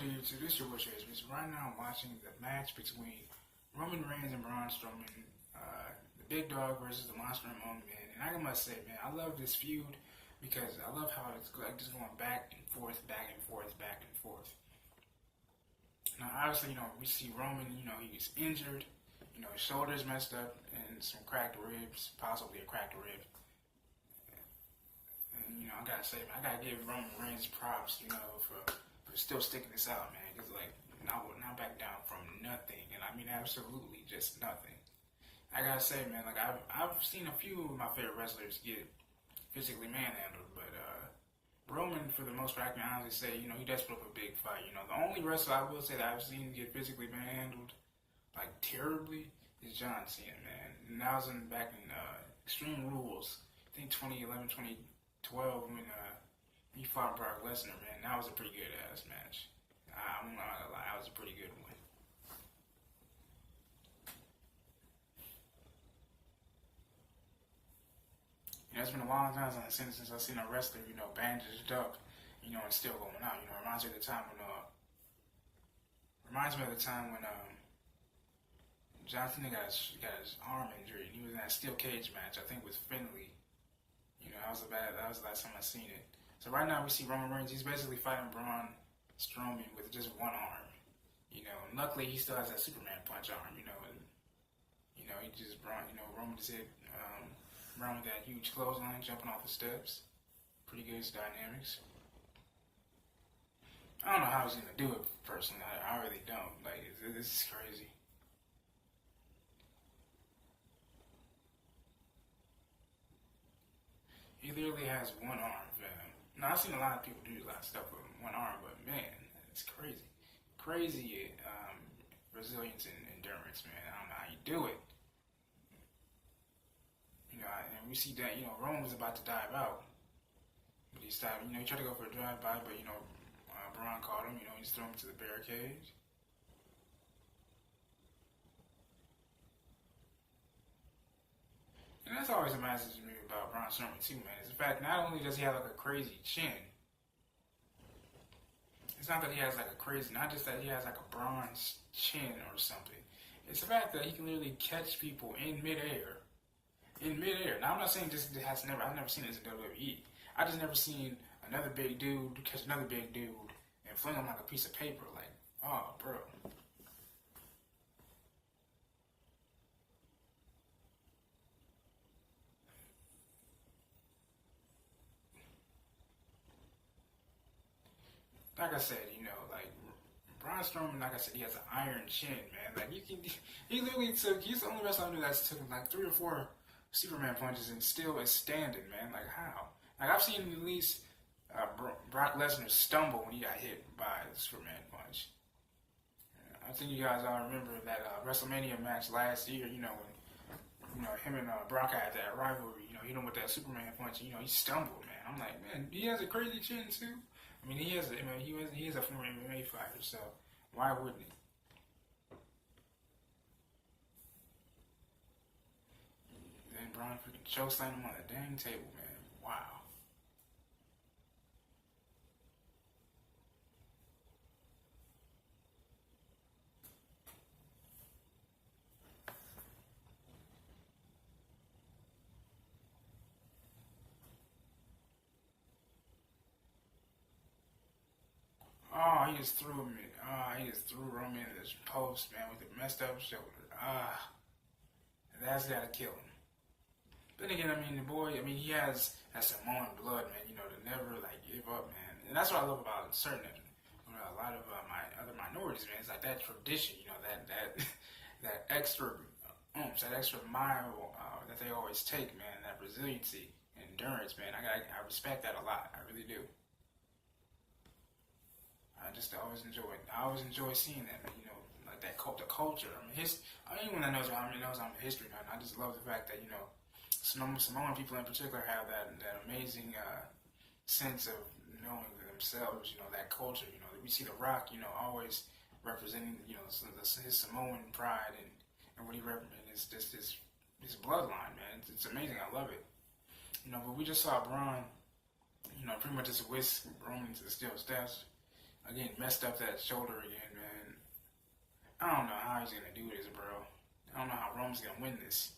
dude? So this is your Bush because right now I'm watching the match between Roman Reigns and Braun Strowman, the Big Dog versus the Monster Among Men. And I must say, man, I love this feud because I love how it's like just going back and forth, back and forth, back and forth. Now, obviously, we see Roman, he's injured, his shoulder's messed up and some cracked ribs, possibly a cracked rib. And, I gotta say, man, I gotta give Roman Reigns props, for still sticking this out, man, because, like, I will not back down from nothing, and I mean absolutely just nothing. I gotta say, man, like, I've seen a few of my favorite wrestlers get physically manhandled, but Roman, for the most part, I can honestly say, he does put up a big fight. The only wrestler I will say that I've seen get physically manhandled, like, terribly, is John Cena, man. And that was back in Extreme Rules, I think 2011, 2012, when he fought Brock Lesnar, man. That was a pretty good ass match. I'm not gonna lie, that was a pretty good one. It's been a long time since I've seen a wrestler, bandaged up, and still going out. Reminds me of the time when John Cena got his arm injured, and he was in that steel cage match, I think with Finley. That was the last time I seen it. So right now we see Roman Reigns. He's basically fighting Braun Strowman with just one arm. Luckily he still has that Superman punch arm. And he just Roman just hit Braun with that huge clothesline, jumping off the steps. Pretty good dynamics. I don't know how he's gonna do it personally. I really don't. Like, this is crazy. He literally has one arm, man. Now, I've seen a lot of people do a lot of stuff with one arm, but man, it's crazy. Crazy resilience and endurance, man. I don't know how you do it. And we see that, Roman was about to dive out. But he stopped, he tried to go for a drive-by, but, Braun caught him, he just threw him to the barricade. And that's always a message to me about Braun Strowman too, man. Is the fact not only does he have like a crazy chin, it's not that he has like a crazy, not just that he has like a bronze chin or something. It's the fact that he can literally catch people in midair. Now I'm not saying I've never seen this in WWE. I just never seen another big dude catch another big dude and fling him like a piece of paper. Like, oh, bro. Like I said, like Braun Strowman, like I said, he has an iron chin, man. Like he literally he's the only wrestler I knew that's took like 3 or 4 Superman punches and still is standing, man. Like how? Like I've seen at least Brock Lesnar stumble when he got hit by the Superman punch. I think you guys all remember that WrestleMania match last year, when him and Brock had that rivalry, hit him with that Superman punch, he stumbled, man. I'm like, man, he has a crazy chin too. I mean, he is a former MMA fighter, so why wouldn't he? Then Braun freaking chokeslammed him on the dang table, man. Wow. Oh, he just threw him in. He just threw Roman in this post, man, with a messed up shoulder. That's gotta kill him. Then again, I mean, the boy, he has that Samoan blood, man, to never, like, give up, man. And that's what I love about certain, a lot of my other minorities, man. It's like that tradition, that extra oomph, that extra mile that they always take, man, that resiliency, endurance, man. I respect that a lot. I really do. I always enjoy seeing that, man, like that the culture. Anyone that knows knows I'm a history nut. I just love the fact that, Samoan people in particular have that amazing sense of knowing themselves, that culture. We see The Rock, always representing, his Samoan pride and what he represents, his bloodline, man. It's amazing. I love it. But we just saw Braun, pretty much just whisk Roman to the steel steps. again, messed up that shoulder again, man. I don't know how he's gonna do this, bro. I don't know how Roman's gonna win this.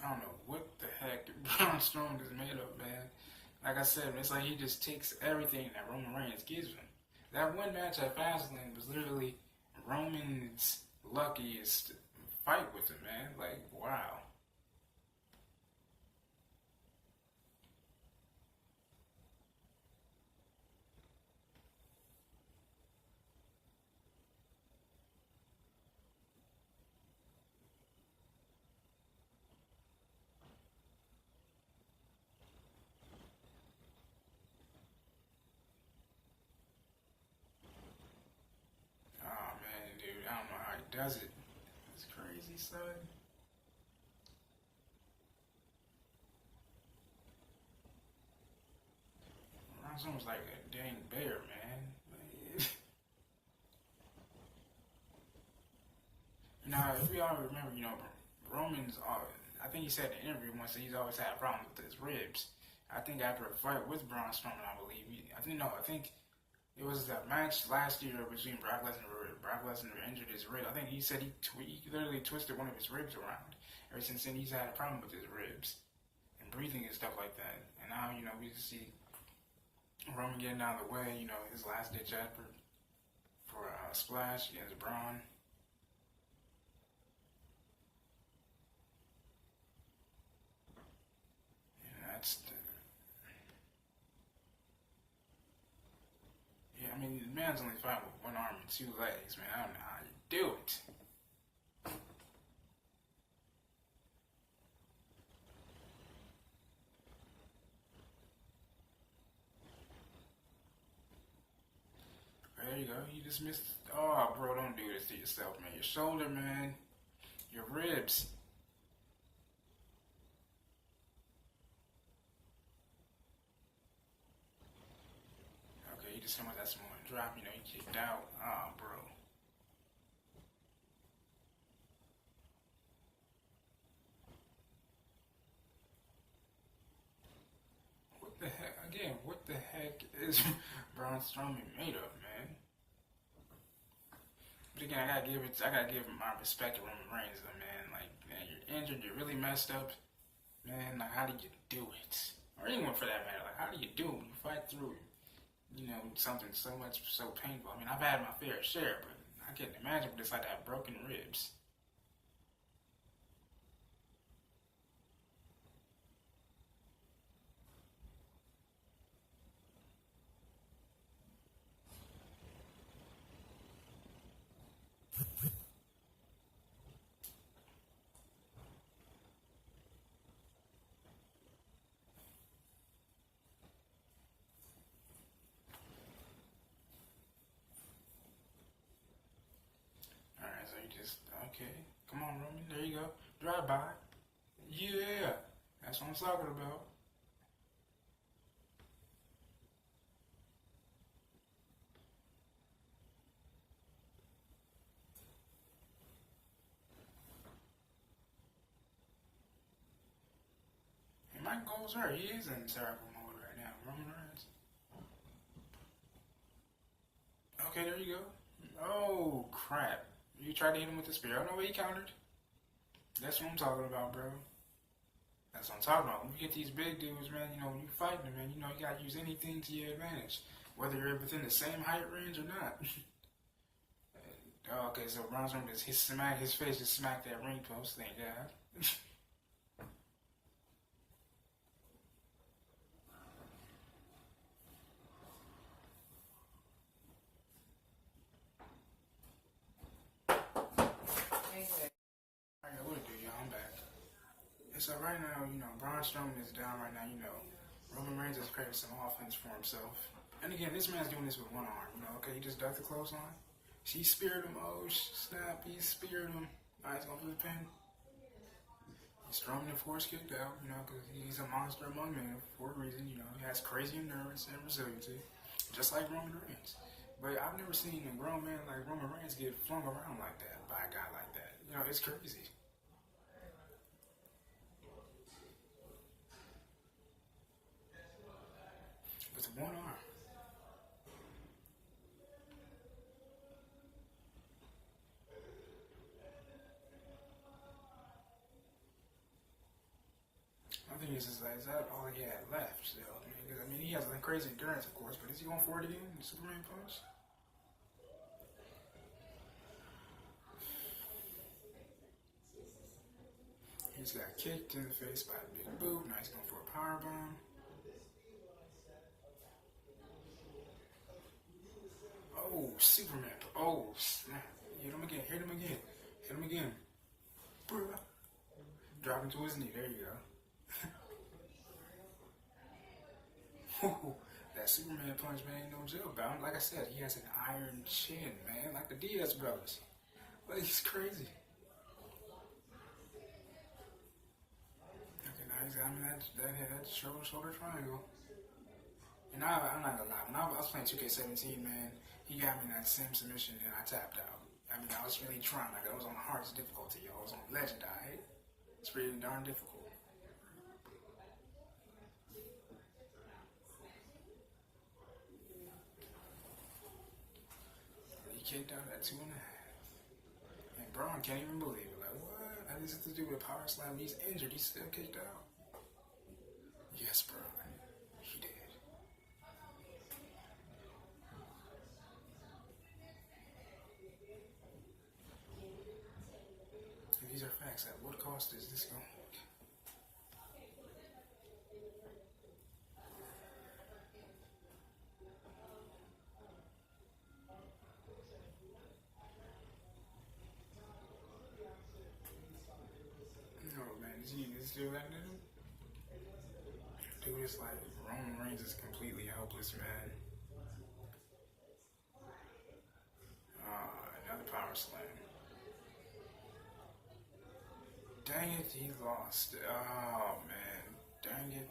I don't know what the heck Braun Strowman is made of, man. Like I said, it's like he just takes everything that Roman Reigns gives him. That one match at Fastlane was literally Roman's luckiest fight with him, man. Like, wow. Oh, man, dude, I don't know how he does it. It's crazy, son. Braun Strowman's like a dang bear, man. Now, if we all remember, Roman's, I think he said in an interview once that he's always had problems with his ribs. I think after a fight with Braun Strowman, I believe, I think it was that match last year between Brock Lesnar. Brock Lesnar injured his rib. I think he said he literally twisted one of his ribs around. Ever since then, he's had a problem with his ribs and breathing and stuff like that. And now, we see Roman getting out of the way, his last ditch effort for a splash against Braun. That's yeah. I mean, the man's only fighting with one arm and two legs, man. I don't know how you do it. There you go. You just missed. Oh, bro, don't do this to yourself, man. Your shoulder, man. Your ribs. Okay, you just hit with that small drop. You kicked out. Ah, bro. What the heck? Again, what the heck is Braun Strowman made of, man? But again, I gotta give him my respect to Roman Reigns, though, man. Like, man, you're injured, you're really messed up, man. Like, how did you do it? Or anyone for that matter. Like, how do you do it? You fight through, something so painful. I mean, I've had my fair share, but I can't imagine what it's like to have broken ribs. All right, so you just okay. Come on, Roman. There you go. Drive by. Yeah, that's what I'm talking about. And my goals are he is in terrible mode right now. Roman Reigns. Okay, there you go. Oh crap! You tried to hit him with the spear. I don't know what he countered. That's what I'm talking about, bro. That's what I'm talking about. When you get these big dudes, man, when you fight them, man, you gotta use anything to your advantage, whether you're within the same height range or not. Oh, okay, so Braun Strowman his face just smacked that ring post. Thank God. Alright, what it do, y'all? I'm back. And so right now, Braun Strowman is down right now. Roman Reigns has created some offense for himself. And again, this man's doing this with one arm. You know, okay, he just ducked the clothesline. She speared him. Oh, snap. He speared him. All right, he's going for the pin. Strowman and Force kicked out, you know, because he's a monster among men for a reason. You know, he has crazy endurance and resiliency, just like Roman Reigns. But I've never seen a grown man like Roman Reigns get flung around like that by a guy like that. You know, it's crazy. With one arm. My thing is like, is that all he had left still? I mean, he has like crazy endurance, of course, but is he going for it again? The Superman punch? He's got kicked in the face by a big boot. Now he's going for a power bomb. Oh, Superman. Oh, snap. Hit him again. Hit him again. Hit him again. Drop him to his knee. There you go. That Superman punch, man, ain't no joke. But like I said, he has an iron chin, man. Like the Diaz brothers. Like, he's crazy. Okay, now he's got me that shoulder triangle. And I'm not gonna lie, when I was playing 2K17, man, he got me in that same submission and I tapped out. I mean, I was really trying. Like, I was on the hardest difficulty, yo. I was on Legend, alright? It's pretty darn difficult. He kicked out at 2.5. And Braun can't even believe it. Like, what? I just have to do with a power slam. He's injured. He's still kicked out. Yes, Braun. He did. If these are facts, at what cost is this going? No, man. Is still that new? Dude, it's like Roman Reigns is completely helpless, man. Another power slam. Dang it, he lost. Oh, man. Dang it.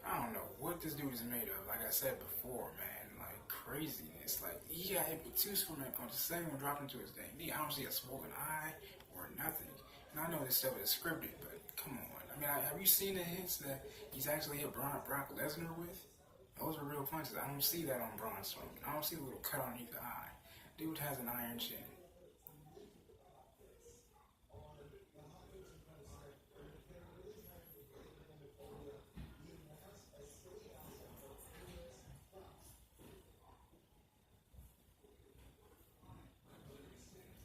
I don't know what this dude is made of. Like I said before, man. Like, craziness. Like, he got hit with 2 Superman punches. The second one dropped into his dang knee. I don't see a swollen eye or nothing. And I know this stuff is scripted, but come on. I mean, have you seen the hits that he's actually hit Brock Lesnar with? Those are real punches. I don't see that on Braun Strowman. I don't see a little cut underneath the eye. Dude has an iron chin.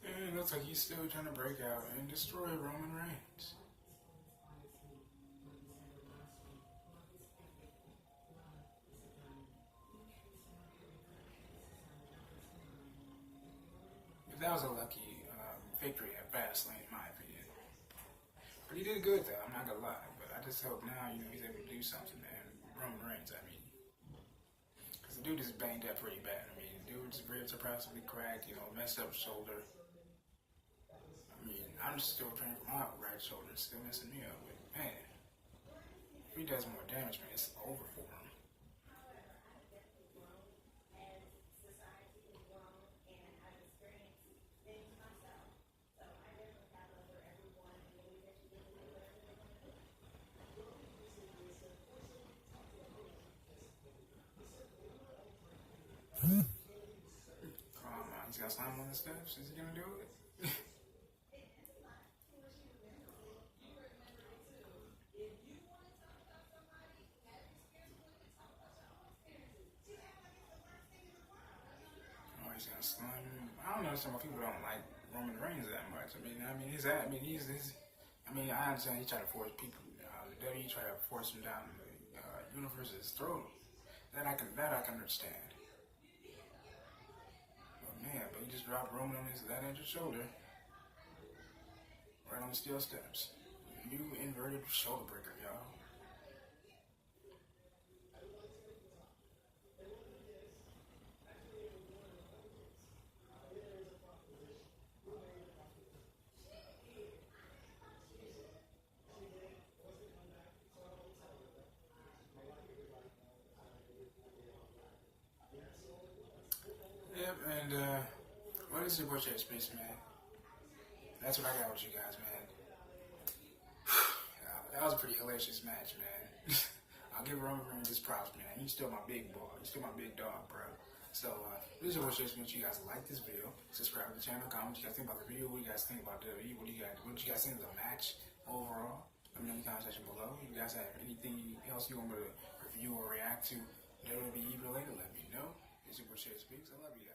And it looks like he's still trying to break out and destroy Roman Reigns. That was a lucky victory at Fastlane, in my opinion. But he did good, though. I'm not gonna lie. But I just hope now, he's able to do something. And Roman Reigns, I mean, because the dude is banged up pretty bad. I mean, dude's ribs are possibly cracked. Messed up shoulder. I mean, I'm still praying for my right shoulder. It's still messing me up. But man, if he does more damage, man, it's over for him. Come on, he's got to climb on the steps. Is he gonna do it? Oh, he's gonna slam him. I don't know. Some people don't like Roman Reigns that much. I mean, I understand he tried to force people. The WWE tried to force him down the universe's throat. That I can understand. But he just dropped Roman on that injured shoulder. Right on the steel steps. New inverted shoulder breaker, y'all. But this is your boy Chase Space, man. That's what I got with you guys, man. That was a pretty hilarious match, man. I'll give Roman Reigns his props, man. He's still my big boy. He's still my big dog, bro. So, this is your boy Chase. Make sure you guys like this video, subscribe to the channel, comment what you guys think about the video, what you guys think about WWE, what you guys think of the match overall. Let me know in the comment section below. If you guys have anything else you want me to review or react to WWE related, let me know. This is your boy Chase Speaks. I love you guys.